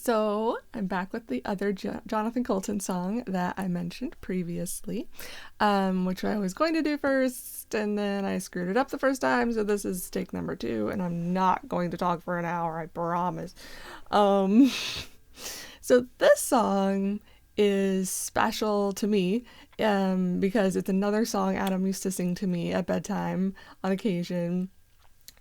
So I'm back with the other Jonathan Colton song that I mentioned previously, which I was going to do first, and then I screwed it up the first time. So this is take number two, and I'm not going to talk for an hour, I promise. Um, so this song is special to me because it's another song Adam used to sing to me at bedtime on occasion.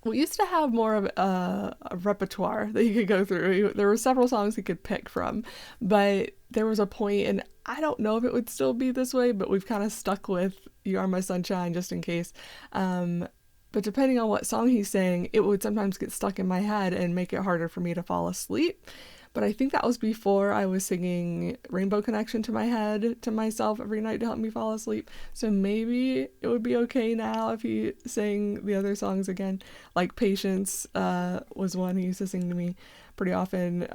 We used to have more of a repertoire that he could go through. There were several songs he could pick from, but there was a point, and I don't know if it would still be this way, but we've kind of stuck with "You Are My Sunshine" just in case. But depending on what song he sang, it would sometimes get stuck in my head and make it harder for me to fall asleep. But I think that was before I was singing Rainbow Connection to my head to myself every night to help me fall asleep. So maybe it would be okay now if he sang the other songs again. Like Patience was one he used to sing to me pretty often.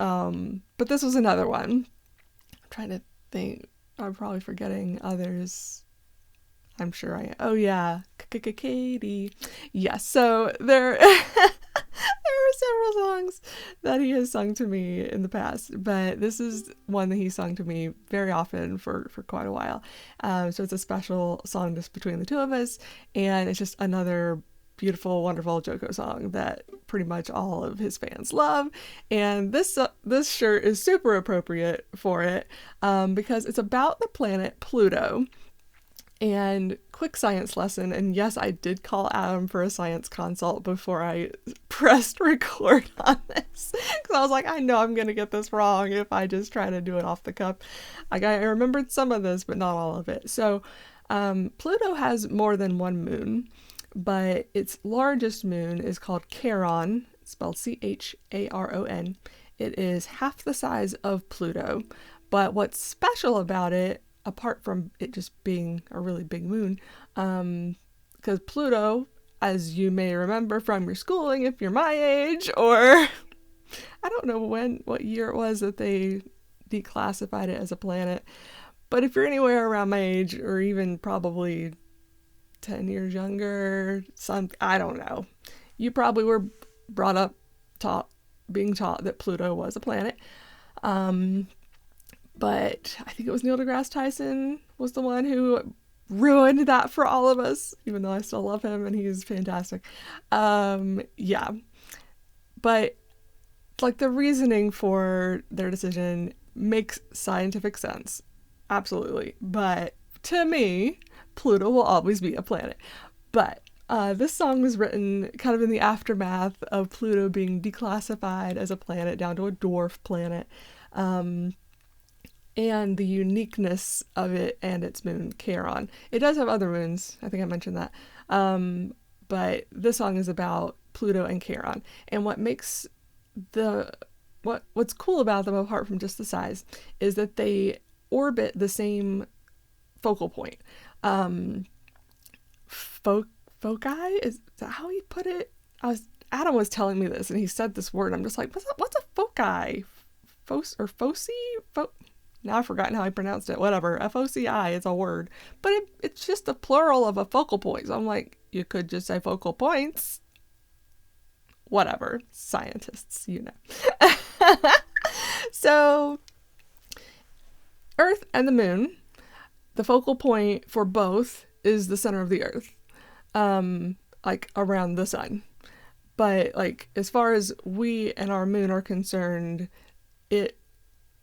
But this was another one. I'm trying to think. I'm probably forgetting others. I'm sure I am. Oh yeah, Katie. Yes, so there are several songs that he has sung to me in the past, but this is one that he sung to me very often for quite a while. So it's a special song just between the two of us, and it's just another beautiful, wonderful JoCo song that pretty much all of his fans love. And this shirt is super appropriate for it because it's about the planet Pluto. And quick science lesson, and yes, I did call Adam for a science consult before I pressed record on this, because I was like, I know I'm gonna get this wrong if I just try to do it off the cuff. Like, I remembered some of this, but not all of it. So Pluto has more than one moon, but its largest moon is called Charon, spelled Charon. It is half the size of Pluto, but what's special about it, apart from it just being a really big moon, because Pluto, as you may remember from your schooling if you're my age, or I don't know what year it was that they declassified it as a planet, but if you're anywhere around my age, or even probably 10 years younger, I don't know, you probably were brought up being taught that Pluto was a planet. But I think it was Neil deGrasse Tyson was the one who ruined that for all of us, even though I still love him and he's fantastic. Yeah. But like the reasoning for their decision makes scientific sense. Absolutely. But to me, Pluto will always be a planet. But this song was written kind of in the aftermath of Pluto being declassified as a planet down to a dwarf planet. And the uniqueness of it and its moon, Charon. It does have other moons. I think I mentioned that. But this song is about Pluto and Charon. And what makes what's cool about them, apart from just the size, is that they orbit the same focal point. Foci? Is that how he put it? Adam was telling me this, and he said this word. I'm just like, what's a foci? Foci? Now I've forgotten how I pronounced it. Whatever. FOCI is a word. But it's just the plural of a focal point. So I'm like, you could just say focal points. Whatever. Scientists, you know. So, Earth and the moon, the focal point for both is the center of the Earth. Like around the sun. But like as far as we and our moon are concerned, it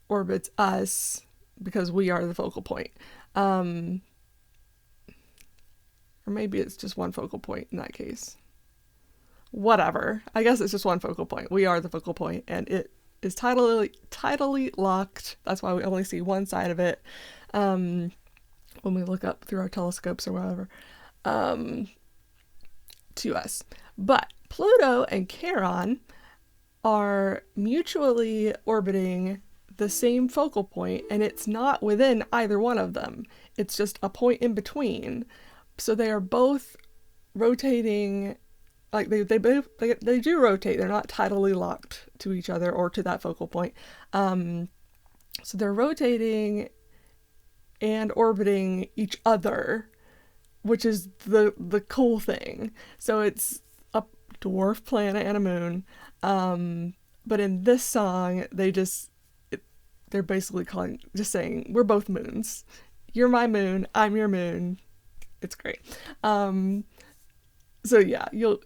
orbits us because we are the focal point. Or maybe it's just one focal point in that case. Whatever. I guess it's just one focal point. We are the focal point, and it is tidally locked. That's why we only see one side of it when we look up through our telescopes or whatever to us. But Pluto and Charon are mutually orbiting the same focal point, and it's not within either one of them. It's just a point in between. So they are both rotating, like they do rotate. They're not tidally locked to each other or to that focal point. So they're rotating and orbiting each other, which is the cool thing. So it's a dwarf planet and a moon. But in this song, they just they're basically just saying, we're both moons. You're my moon, I'm your moon. It's great. So yeah, you'll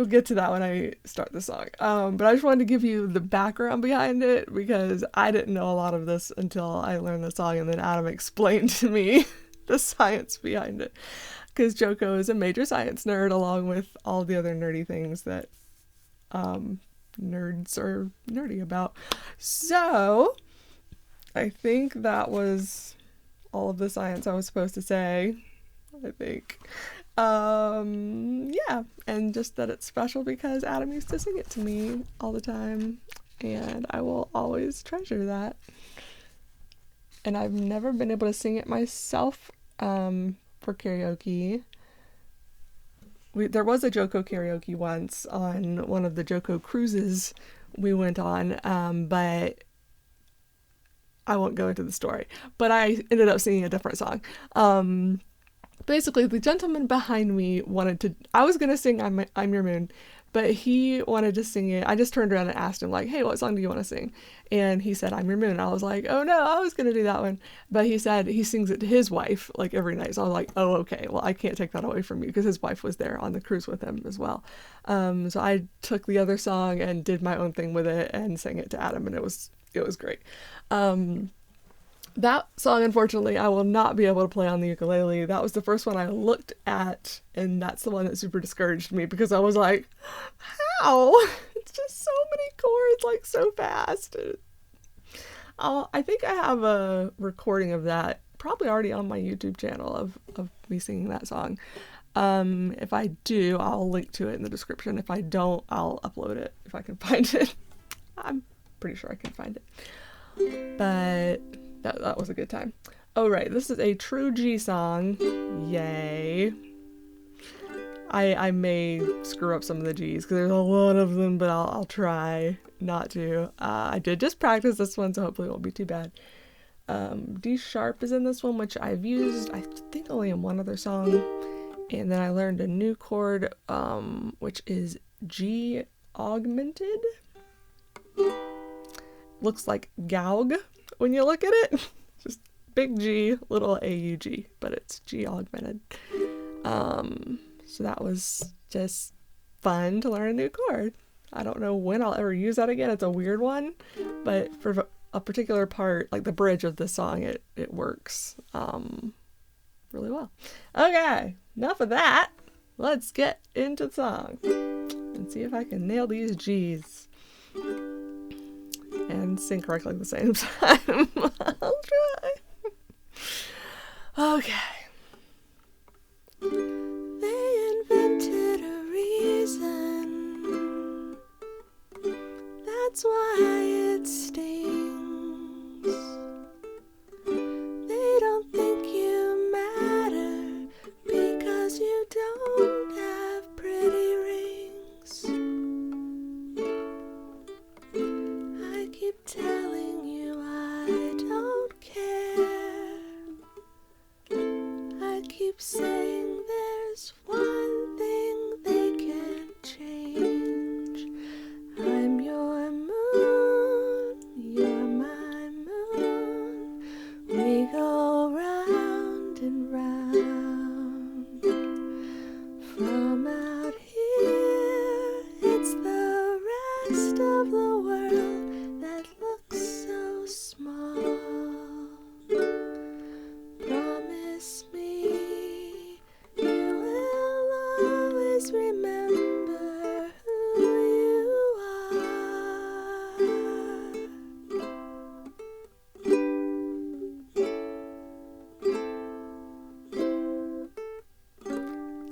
get to that when I start the song. But I just wanted to give you the background behind it because I didn't know a lot of this until I learned the song, and then Adam explained to me the science behind it. Because Joko is a major science nerd, along with all the other nerdy things that nerds are nerdy about. So I think that was all of the science I was supposed to say. I think. Yeah, and just that it's special because Adam used to sing it to me all the time, and I will always treasure that. And I've never been able to sing it myself for karaoke. There was a Joko karaoke once on one of the Joko cruises we went on, but I won't go into the story. But I ended up singing a different song. Basically, the gentleman behind me I was going to sing I'm Your Moon, but he wanted to sing it. I just turned around and asked him, like, hey, what song do you want to sing? And he said, I'm Your Moon. I was like, oh no, I was going to do that one. But he said he sings it to his wife, like, every night. So I was like, oh, okay, well, I can't take that away from you, because his wife was there on the cruise with him as well. So I took the other song and did my own thing with it and sang it to Adam, and it was great. That song, unfortunately, I will not be able to play on the ukulele. That was the first one I looked at, and that's the one that super discouraged me, because I was like, how? It's just so many chords, like, so fast. I think I have a recording of that, probably already on my YouTube channel, of me singing that song. If I do, I'll link to it in the description. If I don't, I'll upload it if I can find it. I'm pretty sure I can find it. But that was a good time. Oh, right. This is a true G song. Yay. I may screw up some of the G's because there's a lot of them, but I'll try not to. I did just practice this one, so hopefully it won't be too bad. D sharp is in this one, which I've used, I think, only in one other song. And then I learned a new chord, which is G augmented. Looks like Gaug when you look at it. Just big G, little AUG, but it's G augmented. So that was just fun to learn a new chord. I don't know when I'll ever use that again. It's a weird one, but for a particular part, like the bridge of the song, it works really well. Okay, enough of that. Let's get into the song and see if I can nail these G's and sing correctly at the same time. I'll try. Okay. They invented a reason. That's why it stings. They don't think you matter because you don't have pretty rings. I keep telling you I don't care. I keep saying there's one thing they can't change. I'm your moon, you're my moon. We go round and round. From out here, it's the rest of the world that looks so small. Promise me you will always remember who you are.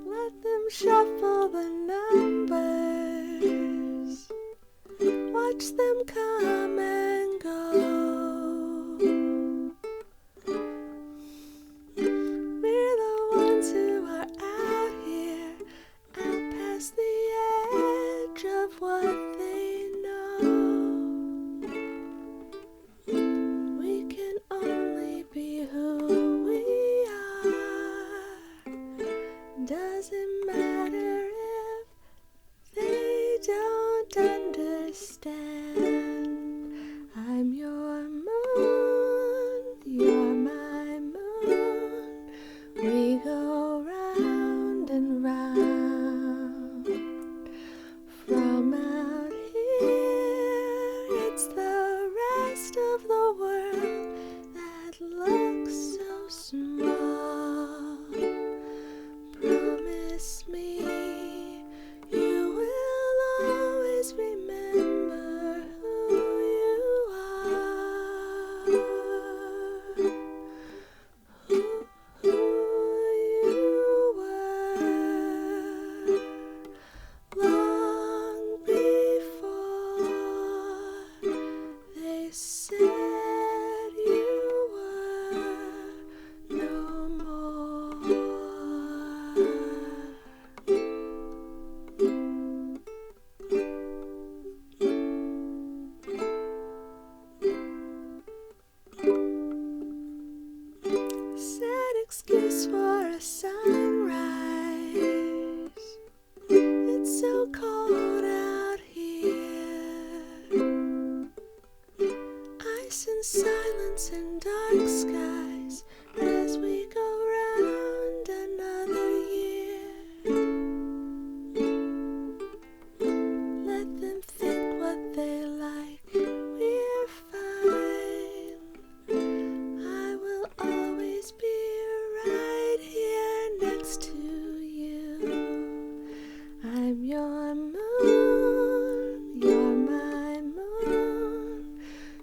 Let them shuffle the numbers. Watch them come and go. We're the ones who are out here, out past the edge of what they know. We can only be who we are. Doesn't matter if they don't understand. peace and silence and dark skies as we go round another year. Let them think what they like, we're fine. I will always be right here next to you. I'm your moon, you're my moon.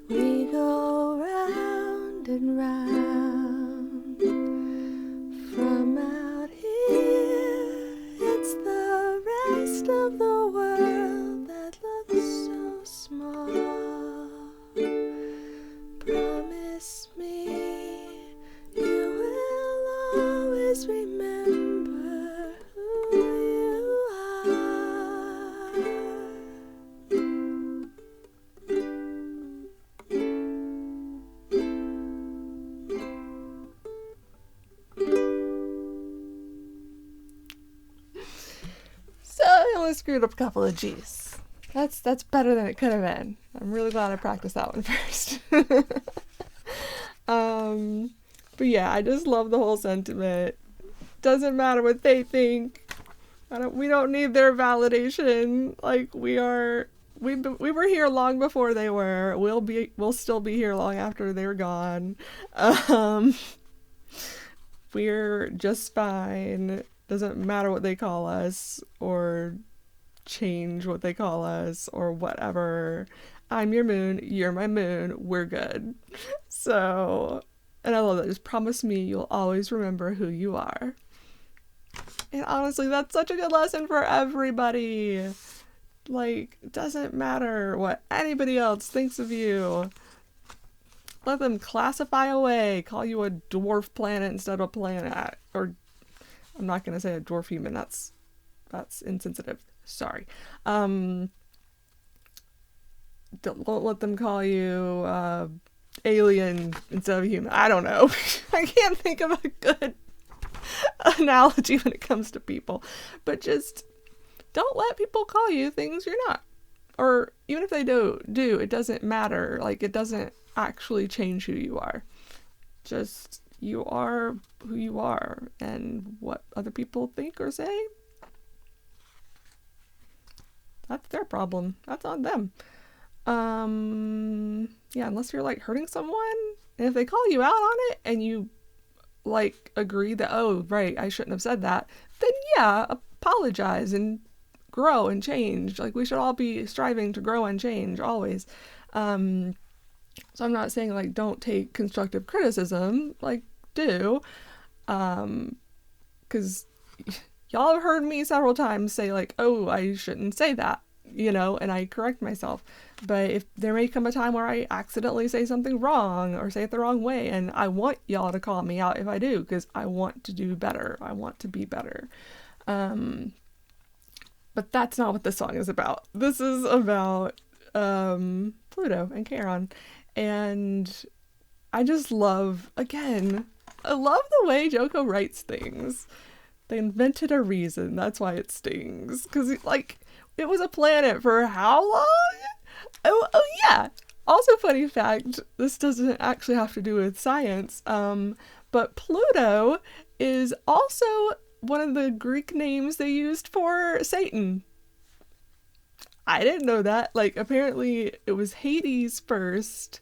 We go round and round. From out here, it's the rest of the world that looks so small. Promise me you will always remember who you are. So I only screwed up a couple of G's. That's better than it could have been. I'm really glad I practiced that one first. But yeah, I just love the whole sentiment. Doesn't matter what they think. We don't need their validation. Like we were here long before they were. We'll still be here long after they're gone. We're just fine. Doesn't matter what they call us or change what they call us or whatever. I'm your moon, you're my moon, we're good. So, and I love that. Just promise me you'll always remember who you are. And honestly, that's such a good lesson for everybody. Like, it doesn't matter what anybody else thinks of you. Let them classify away, call you a dwarf planet instead of a planet. Or, I'm not going to say a dwarf human, that's insensitive. Sorry. Don't let them call you alien instead of human. I don't know. I can't think of a good analogy when it comes to people. But just don't let people call you things you're not. Or even if they do, it doesn't matter. Like, it doesn't actually change who you are. Just, you are who you are. And what other people think or say, that's their problem. That's on them. Yeah, unless you're like hurting someone, and if they call you out on it and you like agree that, oh, right, I shouldn't have said that, then yeah, apologize and grow and change. Like, we should all be striving to grow and change always. So I'm not saying like don't take constructive criticism, like do, because y'all have heard me several times say like, oh, I shouldn't say that, and I correct myself. But if there may come a time where I accidentally say something wrong or say it the wrong way, and I want y'all to call me out if I do, because I want to do better. I want to be better. But that's not what this song is about. This is about Pluto and Charon. And I just love, again, I love the way Joko writes things. They invented a reason. That's why it stings. Because, like, it was a planet for how long? Oh yeah. Also, funny fact, this doesn't actually have to do with science, but Pluto is also one of the Greek names they used for Satan. I didn't know that. Like, apparently it was Hades first,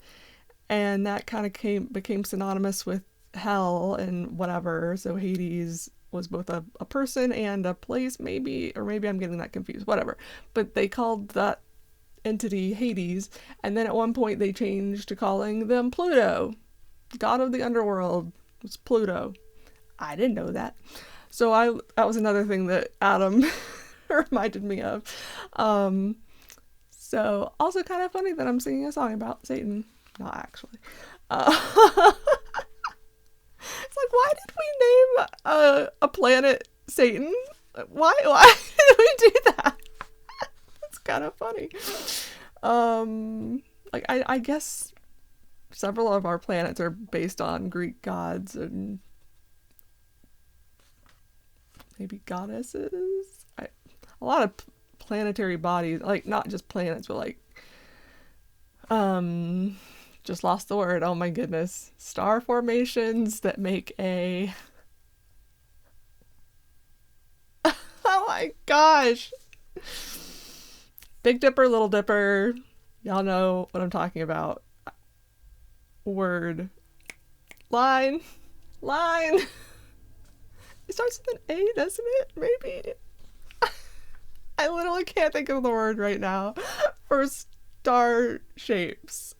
and that kind of became synonymous with hell and whatever. So Hades was both a person and a place, maybe, or maybe I'm getting that confused, whatever. But they called that entity Hades, and then at one point they changed to calling them Pluto. God of the underworld was Pluto. I didn't know that. So that was another thing that Adam reminded me of. So also kind of funny that I'm singing a song about Satan. Not actually. It's like, why did we name a planet Satan? Why did we do that? It's kind of funny. Like, I guess several of our planets are based on Greek gods and maybe goddesses. A lot of planetary bodies, like not just planets, but like Just lost the word. Oh my goodness. Star formations that make a... Oh my gosh. Big Dipper, Little Dipper. Y'all know what I'm talking about. Word. Line. Line. It starts with an A, doesn't it? Maybe. I literally can't think of the word right now for star shapes.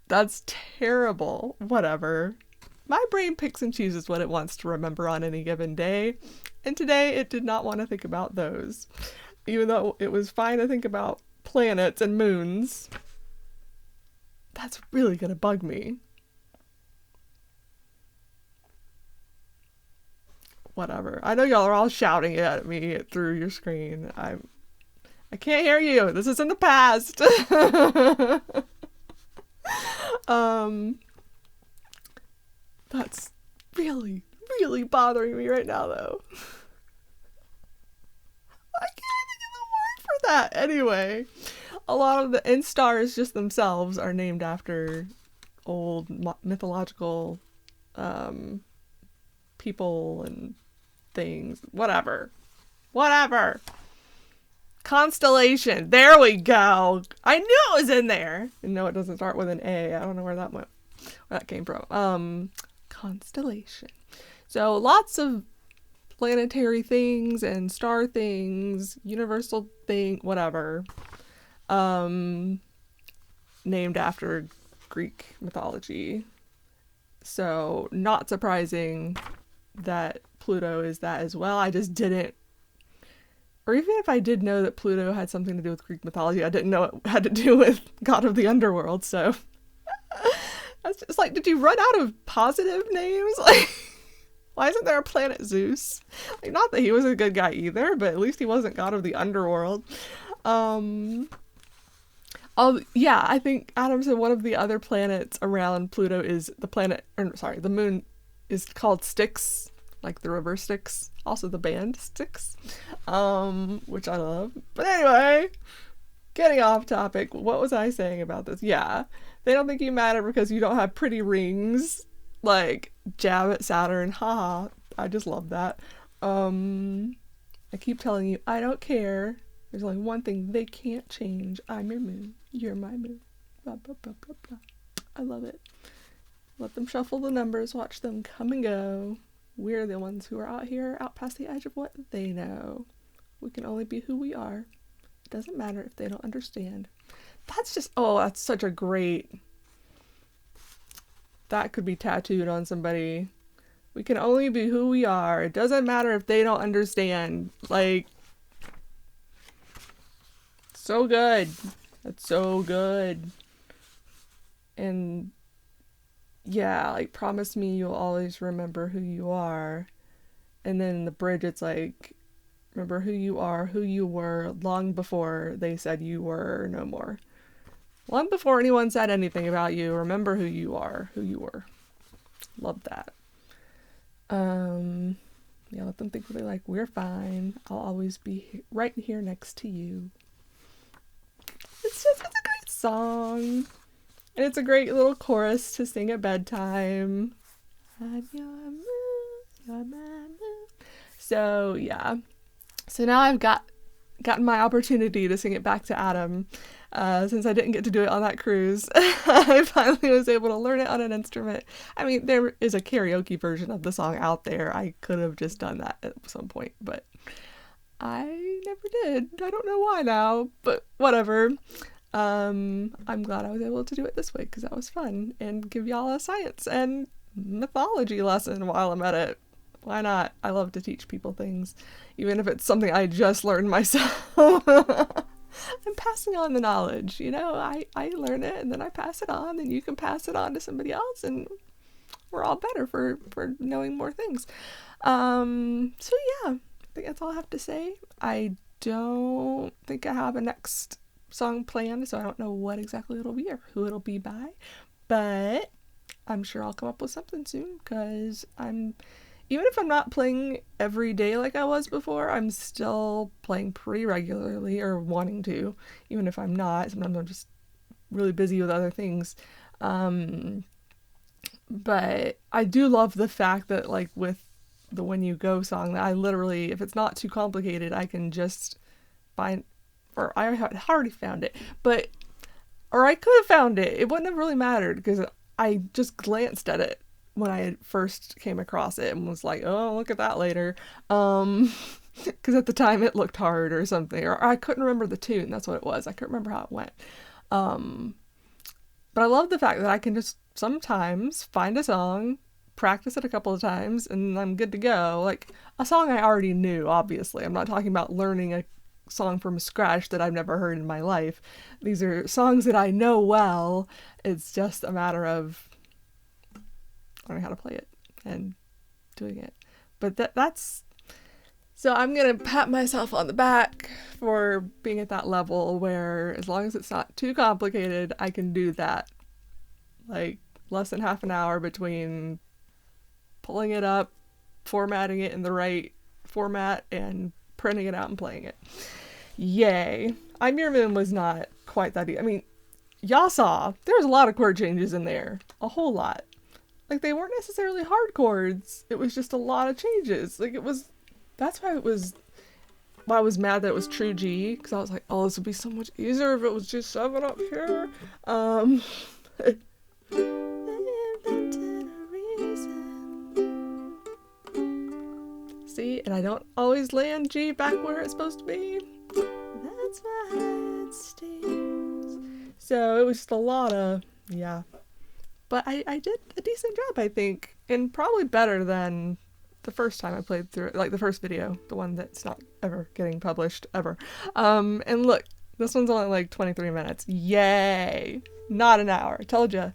That's terrible. Whatever. My brain picks and chooses what it wants to remember on any given day, and today it did not want to think about those. Even though it was fine to think about planets and moons. That's really gonna bug me. Whatever. I know y'all are all shouting at me through your screen. I can't hear you. This is in the past. That's really, really bothering me right now, though. I can't think of the word for that. Anyway, a lot of the stars just themselves are named after old mythological people and things. Whatever. Constellation. There we go. I knew it was in there. And no, it doesn't start with an A. I don't know where that came from. Constellation. So lots of planetary things and star things, universal thing, whatever. Named after Greek mythology. So not surprising that Pluto is that as well. I just didn't, or even if I did know that Pluto had something to do with Greek mythology, I didn't know it had to do with God of the Underworld. So that's just like, did you run out of positive names? Like, why isn't there a planet Zeus? Like, not that he was a good guy either, but at least he wasn't God of the Underworld. Oh yeah, I think Adam said one of the other planets around Pluto is the moon is called Styx, like the river Styx, also the band Styx, which I love. But anyway, getting off topic, what was I saying about this? Yeah, they don't think you matter because you don't have pretty rings, like jab at Saturn, haha. I just love that. I keep telling you, I don't care. There's only one thing they can't change. I'm your moon. You're my moon. Blah, blah, blah, blah, blah. I love it. Let them shuffle the numbers. Watch them come and go. We're the ones who are out here, out past the edge of what they know. We can only be who we are. It doesn't matter if they don't understand. That's such a great... That could be tattooed on somebody. We can only be who we are. It doesn't matter if they don't understand. Like... So good. That's so good. And yeah, like, promise me you'll always remember who you are. And then in the bridge it's like, remember who you are, who you were, long before they said you were no more. Long before anyone said anything about you, remember who you are, who you were. Love that. Yeah, let them think what they like. We're fine. I'll always be right here next to you. It's a great song. And it's a great little chorus to sing at bedtime. I'm your moon, you're my moon. So, yeah. So now I've gotten my opportunity to sing it back to Adam. Since I didn't get to do it on that cruise, I finally was able to learn it on an instrument. I mean, there is a karaoke version of the song out there. I could have just done that at some point, but I never did. I don't know why now, but whatever. I'm glad I was able to do it this way because that was fun and give y'all a science and mythology lesson while I'm at it. Why not? I love to teach people things, even if it's something I just learned myself. I'm passing on the knowledge, you know, I learn it and then I pass it on and you can pass it on to somebody else and we're all better for knowing more things. So yeah, I think that's all I have to say. I don't think I have a next song planned, so I don't know what exactly it'll be or who it'll be by, but I'm sure I'll come up with something soon because even if I'm not playing every day like I was before, I'm still playing pretty regularly or wanting to, even if I'm not. Sometimes I'm just really busy with other things. But I do love the fact that, like, with the When You Go song, that I literally, if it's not too complicated, I can just find, or I had already found it, but, or I could have found it. It wouldn't have really mattered because I just glanced at it when I first came across it and was like, oh, look at that later. Because at the time it looked hard or something, or I couldn't remember the tune. That's what it was. I couldn't remember how it went. But I love the fact that I can just sometimes find a song, practice it a couple of times, and I'm good to go. Like, a song I already knew, obviously. I'm not talking about learning a song from scratch that I've never heard in my life. These are songs that I know well. It's just a matter of learning how to play it and doing it. But that's... So I'm going to pat myself on the back for being at that level where, as long as it's not too complicated, I can do that. Like, less than half an hour between pulling it up, formatting it in the right format, and printing it out and playing it. Yay. I'm Your Moon was not quite that easy. I mean, y'all saw, there was a lot of chord changes in there. A whole lot. Like, they weren't necessarily hard chords. It was just a lot of changes. Like, it was... That's why I was mad that it was true G, because I was like, oh, this would be so much easier if it was just 7 up here. See, and I don't always land G back where it's supposed to be. That's why it stings. So it was just a lot of, yeah. But I did a decent job, I think, and probably better than the first time I played through it, like the first video, the one that's not ever getting published, ever. And look, this one's only like 23 minutes. Yay! Not an hour. Told ya.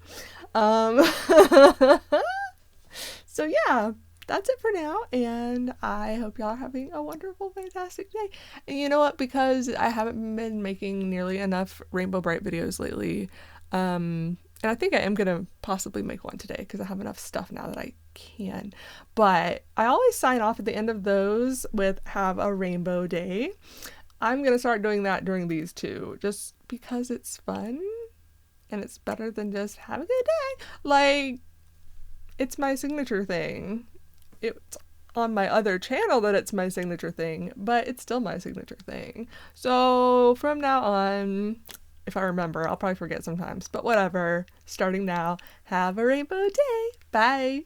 So yeah, that's it for now, and I hope y'all are having a wonderful, fantastic day. And you know what? Because I haven't been making nearly enough Rainbow Brite videos lately, and I think I am going to possibly make one today because I have enough stuff now that I can. But I always sign off at the end of those with have a rainbow day. I'm going to start doing that during these too, just because it's fun and it's better than just have a good day. Like, it's my signature thing. It's on my other channel that it's my signature thing, but it's still my signature thing. So from now on, if I remember, I'll probably forget sometimes, but whatever. Starting now, have a rainbow day. Bye.